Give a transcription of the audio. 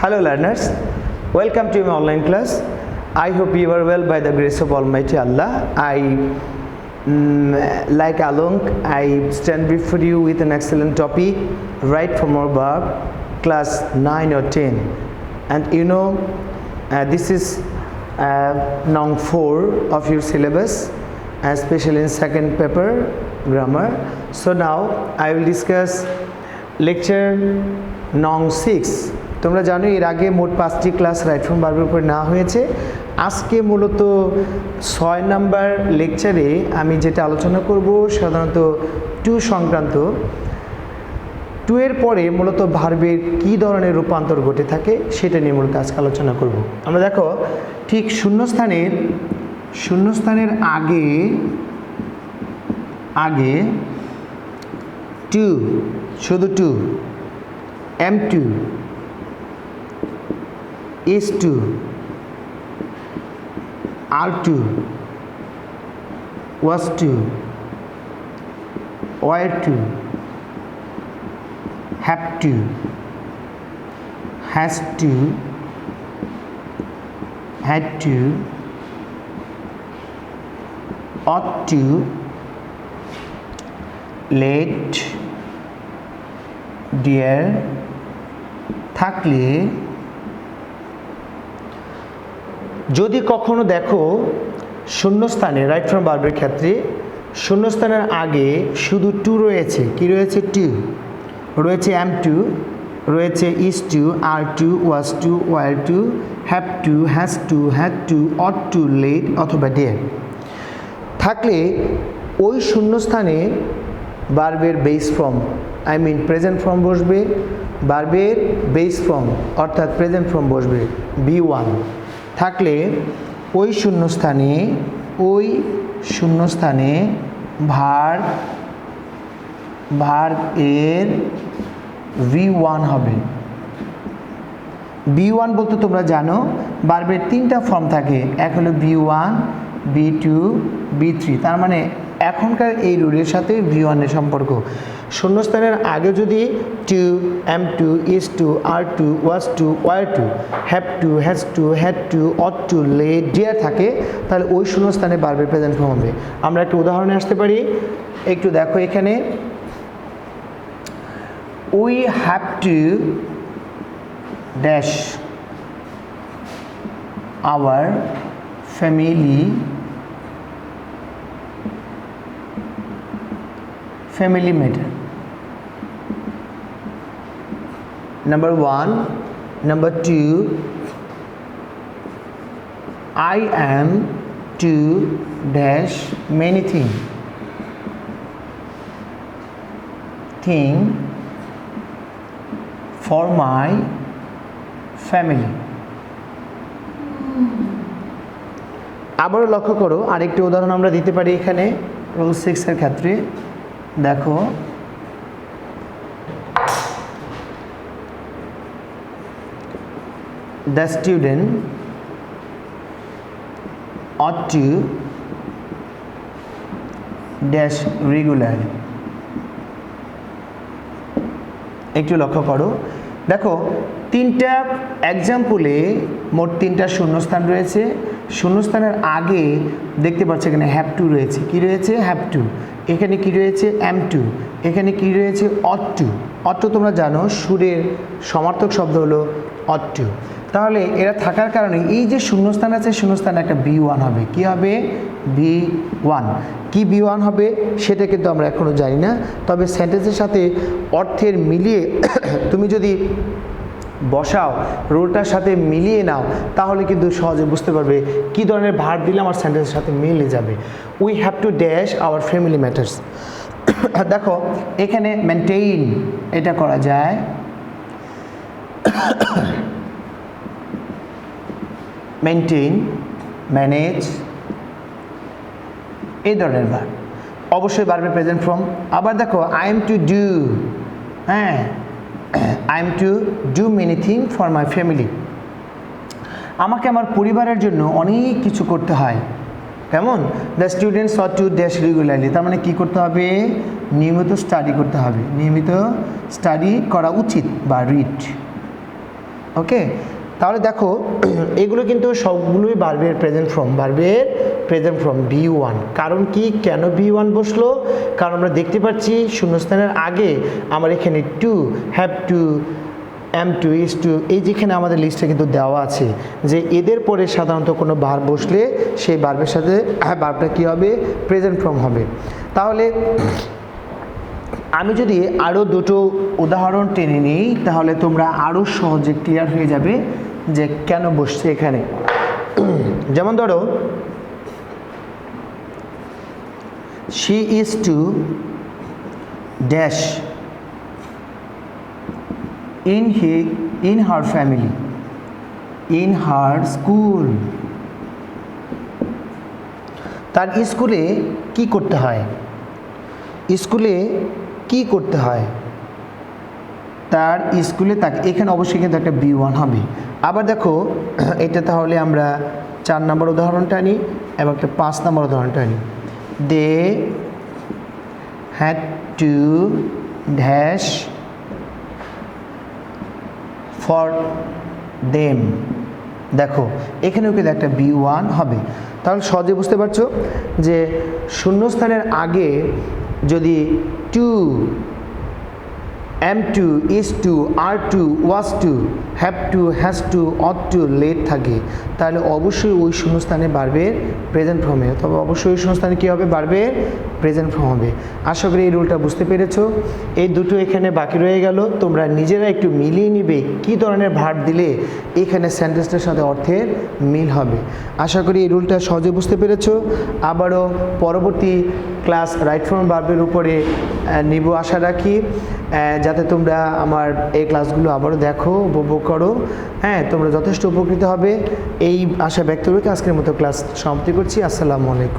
Hello learners, welcome to my online class. I hope you are well by the grace of Almighty Allah. Like Along, I stand before you with an excellent topic, right from our verb, class 9 or 10. And you know, this is Nong 4 of your syllabus, especially in second paper, grammar. So now I will discuss lecture Nong 6. তোমরা জানো এর আগে মোট 5টি class right from ভার্বের উপর নেওয়া হয়েছে। আজকে মূলত 6 নাম্বার লেকচারে আমি যেটা আলোচনা করব সাধারণত টু সংক্রান্ত। টু এর পরে মূলত ভার্বের কী ধরনের রূপান্তর ঘটে থাকে সেটা নিয়ে মূলত আজকে আলোচনা করব। আমরা দেখো ঠিক শূন্যস্থানের আগে টু, শুধু two, M2, is2, are2, was2, were2, have2, has2, had2, ought2, late, dear, থাকলে, যদি কখনো দেখো শূন্যস্থানে রাইট ফ্রম ভার্বের ক্ষেত্রে শূন্যস্থানের আগে শুধু টু রয়েছে, কি রয়েছে? টু রয়েছে, M2 রয়েছে, is2, are2, was2, were2, have2, has2, had2, ought2, late অথবা dare থাকলে ওই শূন্যস্থানে ভার্বের বেস ফর্ম প্রেজেন্ট ফর্ম বসবে। ভার্বের বেস ফর্ম অর্থাৎ প্রেজেন্ট ফর্ম বসবে B1 থাকলে ওই শূন্যস্থানে ভার্ব এর V1 হবে। B1 বলতে তোমরা জানো ভার্বের 3টা ফর্ম থাকে, এক হলো B1, B2, B3। তার মানে এখনকার এই রুলের সাথে V1 এর সম্পর্ক। শূন্যস্থানের আগে যদি two, M2, is2, are2, was2, were2, have2, has2, had2, ought2, late, dear থাকে তাহলে ওই শূন্যস্থানে ভার্বের প্রেজেন্ট ফর্ম হবে। আমরা একটা উদাহরণে আসতে পারি, একটু দেখো এখানে we have to dash our family matter. Number 1, number 2, I am to dash many thing for my family. আবারও লক্ষ্য করো, আরেকটি উদাহরণ আমরা দিতে পারি এখানে রুল 6 এর ক্ষেত্রে। দেখো the student ought to dash regularly. একটু লক্ষ্য করো, দেখো 3টা এক্সাম্পলে মোট 3টা শূন্যস্থান রয়েছে। শূন্যস্থানের আগে দেখতে পাচ্ছ এখানে হ্যাভ টু রয়েছে, কি রয়েছে? Have to. এখানে কি রয়েছে? M2। এখানে কি রয়েছে? ought to তোমরা জানো সুরের সমার্থক শব্দ হলো ought to। তাহলে এরা থাকার কারণে এই যে শূন্যস্থান আছে শূন্যস্থানে একটা B1 হবে। কি হবে? B1। কি B1 হবে সেটা কিন্তু আমরা এখনও জানি না, তবে সেন্টেন্সের সাথে অর্থের মিলিয়ে তুমি যদি বসাও, রুলটার সাথে মিলিয়ে নাও, তাহলে কিন্তু সহজে বুঝতে পারবে কী ধরনের ভার্ব দিলে আমার সেন্টেন্সের সাথে মিলে যাবে। We have to dash our family matters. দেখো এখানে মেনটেইন এটা করা যায়, মেনটেইন, ম্যানেজ, এই ধরনের ভার্ব অবশ্যই ভার্বের প্রেজেন্ট ফর্ম। আবার দেখো I am to do, I am to do many things for my family. আমাকে আমার পরিবারের জন্য অনেক কিছু করতে হয়। কেমন? The students ought to dash regularly, তার মানে কী করতে হবে? নিয়মিত স্টাডি করতে হবে, নিয়মিত স্টাডি করা উচিত বা রিড। ওকে, তাহলে দেখো এগুলো কিন্তু সবগুলোই ভার্বের প্রেজেন্ট ফর্ম B1। কারণ কি, কেন B1 বসলো? কারণ আমরা দেখতে পাচ্ছি শূন্যস্থানের আগে আমার এখানে to, have to, am to, is to, এই যেখানে আমাদের লিস্টে কিন্তু দেওয়া আছে যে এদের পরে সাধারণত কোনো ভার্ব বসলে সেই ভার্বের সাথে ভার্বটা কী হবে? প্রেজেন্ট ফর্ম হবে। তাহলে আমি যদি আরও দুটো উদাহরণ টেনে নিই তাহলে তোমরা আরও সহজে ক্লিয়ার হয়ে যাবে যে কেন বসছে এখানে। যেমন ধরো, she is to dash in her family, in her school। তার স্কুলে কি করতে হয়? স্কুলে কি করতে হয়? তার স্কুলে তাকে, এখানে অবশ্যই কিন্তু একটা B1 হবে। আবার দেখো এটা তাহলে আমরা 4 নম্বর উদাহরণটা নিই এবং একটা 5 নম্বর উদাহরণটা নিই। They had to dash for them. দেখো এখানেও কিন্তু একটা B1 হবে। তাহলে সহজে বুঝতে পারছো যে শূন্যস্থানের আগে যদি to, am to, is to, are to, was to, have to, has to, ought to let থাকে তাহলে অবশ্যই ওই শূন্যস্থানে ভার্বের প্রেজেন্ট ফর্ম হবে। তবে অবশ্যই ওই শূন্যস্থানে কী হবে? ভার্বের প্রেজেন্ট ফর্ম হবে। আশা করি এই রুলটা বুঝতে পেরেছো। এই দুটো এখানে বাকি রয়ে গেল, তোমরা নিজেরা একটু মিলিয়ে নিবে কী ধরনের ভার্ব দিলে এখানে সেন্টেন্সটার সাথে অর্থের মিল হবে। আশা করি এই রুলটা সহজে বুঝতে পেরেছো। আবারও পরবর্তী ক্লাস রাইট ফর্ম ভার্বের উপরে নিব আশা রাখি, যাতে তোমরা আমার এই ক্লাসগুলো আবারও দেখো, উপভোগ করো। হ্যাঁ, তোমরা যথেষ্ট উপকৃত হবে এই আশা ব্যক্ত রেখে আজকের মতো ক্লাস সমাপ্তি করছি। আসসালামু আলাইকুম।